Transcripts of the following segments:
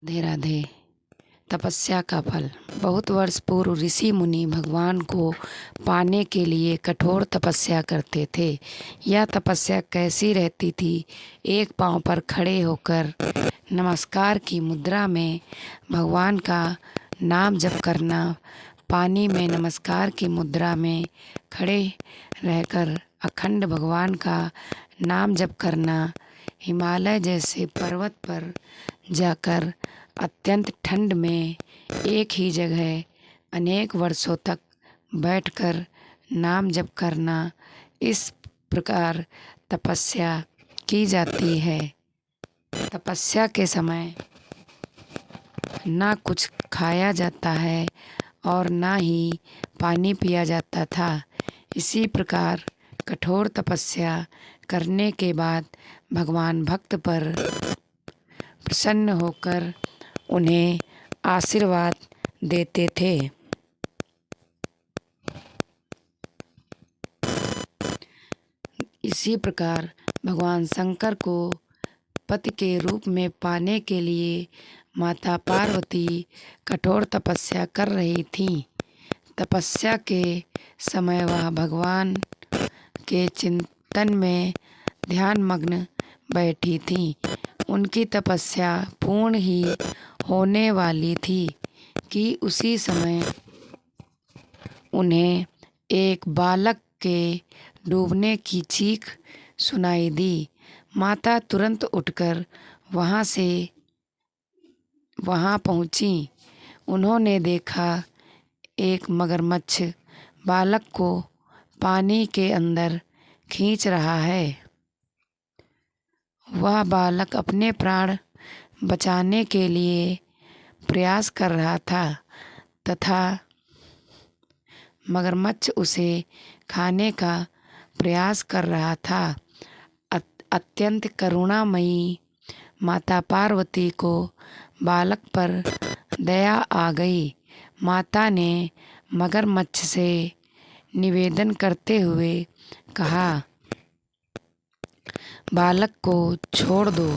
राधे राधे। तपस्या का फल। बहुत वर्ष पूर्व ऋषि मुनि भगवान को पाने के लिए कठोर तपस्या करते थे। यह तपस्या कैसी रहती थी? एक पांव पर खड़े होकर नमस्कार की मुद्रा में भगवान का नाम जप करना, पानी में नमस्कार की मुद्रा में खड़े रहकर अखंड भगवान का नाम जप करना, हिमालय जैसे पर्वत पर जाकर अत्यंत ठंड में एक ही जगह अनेक वर्षों तक बैठकर नाम जप करना, इस प्रकार तपस्या की जाती है। तपस्या के समय ना कुछ खाया जाता है और ना ही पानी पिया जाता था। इसी प्रकार कठोर तपस्या करने के बाद भगवान भक्त पर प्रसन्न होकर उन्हें आशीर्वाद देते थे। इसी प्रकार भगवान शंकर को पति के रूप में पाने के लिए माता पार्वती कठोर तपस्या कर रही थीं। तपस्या के समय वह भगवान के चिंतन में ध्यान मग्न बैठी थीं। उनकी तपस्या पूर्ण ही होने वाली थी कि उसी समय उन्हें एक बालक के डूबने की चीख सुनाई दी। माता तुरंत उठकर वहां पहुंची। उन्होंने देखा एक मगरमच्छ बालक को पानी के अंदर खींच रहा है। वह बालक अपने प्राण बचाने के लिए प्रयास कर रहा था तथा मगरमच्छ उसे खाने का प्रयास कर रहा था। अत्यंत करुणामयी माता पार्वती को बालक पर दया आ गई। माता ने मगरमच्छ से निवेदन करते हुए कहा, बालक को छोड़ दो,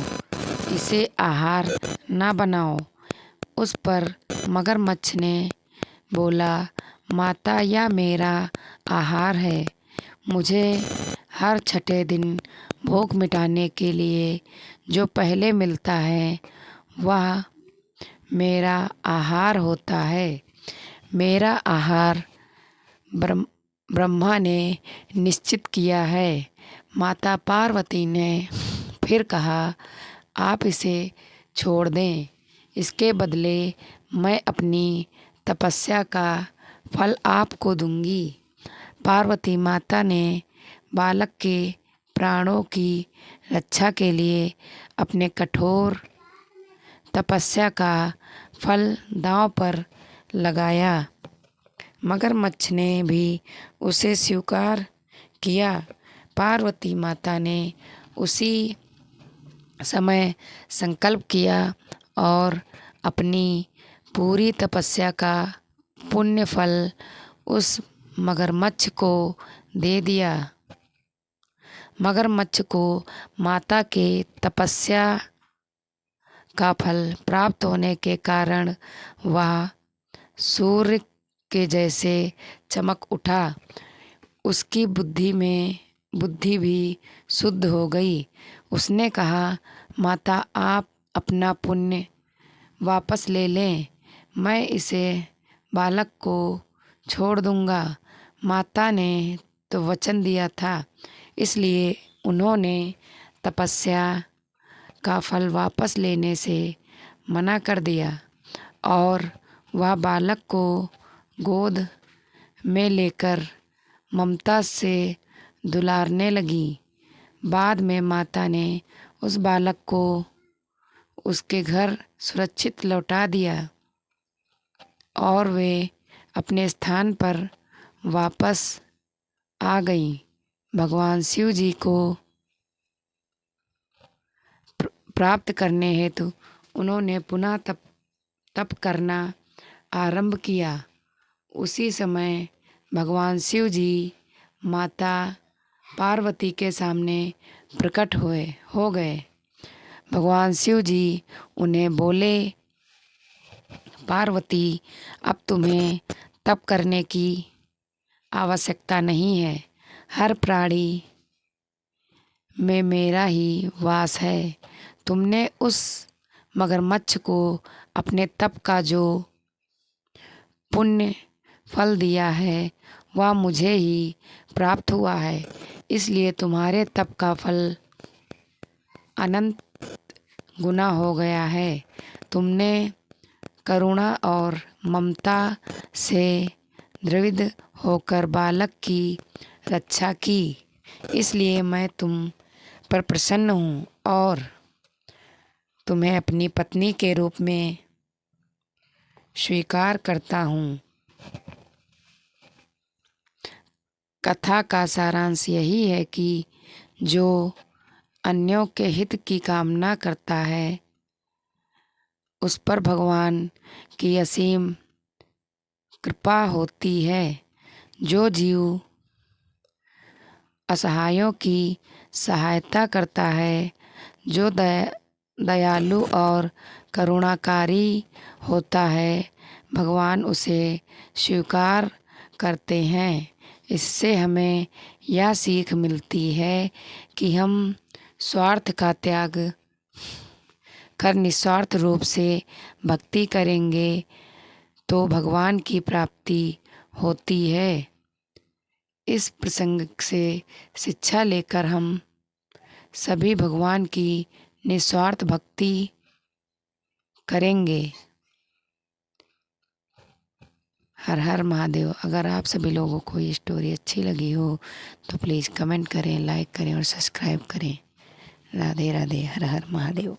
इसे आहार न बनाओ। उस पर मगरमच्छ ने बोला, माता, यह मेरा आहार है। मुझे हर छठे दिन भूख मिटाने के लिए जो पहले मिलता है वह मेरा आहार होता है। मेरा आहार ब्रह्मा ने निश्चित किया है। माता पार्वती ने फिर कहा, आप इसे छोड़ दें, इसके बदले मैं अपनी तपस्या का फल आपको दूंगी। पार्वती माता ने बालक के प्राणों की रक्षा के लिए अपने कठोर तपस्या का फल दांव पर लगाया। मगरमच्छ ने भी उसे स्वीकार किया। पार्वती माता ने उसी समय संकल्प किया और अपनी पूरी तपस्या का पुण्य फल उस मगरमच्छ को दे दिया। मगरमच्छ को माता के तपस्या का फल प्राप्त होने के कारण वह सूर्य के जैसे चमक उठा। उसकी बुद्धि भी शुद्ध हो गई। उसने कहा, माता, आप अपना पुण्य वापस ले लें, मैं इसे बालक को छोड़ दूंगा। माता ने तो वचन दिया था, इसलिए उन्होंने तपस्या का फल वापस लेने से मना कर दिया और वह बालक को गोद में लेकर ममता से दुलारने लगी। बाद में माता ने उस बालक को उसके घर सुरक्षित लौटा दिया और वे अपने स्थान पर वापस आ गईं। भगवान शिव जी को प्राप्त करने हेतु उन्होंने पुनः तप करना आरंभ किया। उसी समय भगवान शिव जी माता पार्वती के सामने प्रकट हो गए। भगवान शिव जी उन्हें बोले, पार्वती, अब तुम्हें तप करने की आवश्यकता नहीं है। हर प्राणी में मेरा ही वास है। तुमने उस मगरमच्छ को अपने तप का जो पुण्य फल दिया है वह मुझे ही प्राप्त हुआ है, इसलिए तुम्हारे तप का फल अनंत गुना हो गया है। तुमने करुणा और ममता से द्रवित होकर बालक की रक्षा की, इसलिए मैं तुम पर प्रसन्न हूँ और तुम्हें अपनी पत्नी के रूप में स्वीकार करता हूँ। कथा का सारांश यही है कि जो अन्यों के हित की कामना करता है उस पर भगवान की असीम कृपा होती है। जो जीव असहायों की सहायता करता है, जो दयालु और करुणाकारी होता है, भगवान उसे स्वीकार करते हैं। इससे हमें यह सीख मिलती है कि हम स्वार्थ का त्याग कर निस्वार्थ रूप से भक्ति करेंगे तो भगवान की प्राप्ति होती है। इस प्रसंग से शिक्षा लेकर हम सभी भगवान की निस्वार्थ भक्ति करेंगे। हर हर महादेव। अगर आप सभी लोगों को ये स्टोरी अच्छी लगी हो तो प्लीज़ कमेंट करें, लाइक करें और सब्सक्राइब करें। राधे राधे। हर हर महादेव।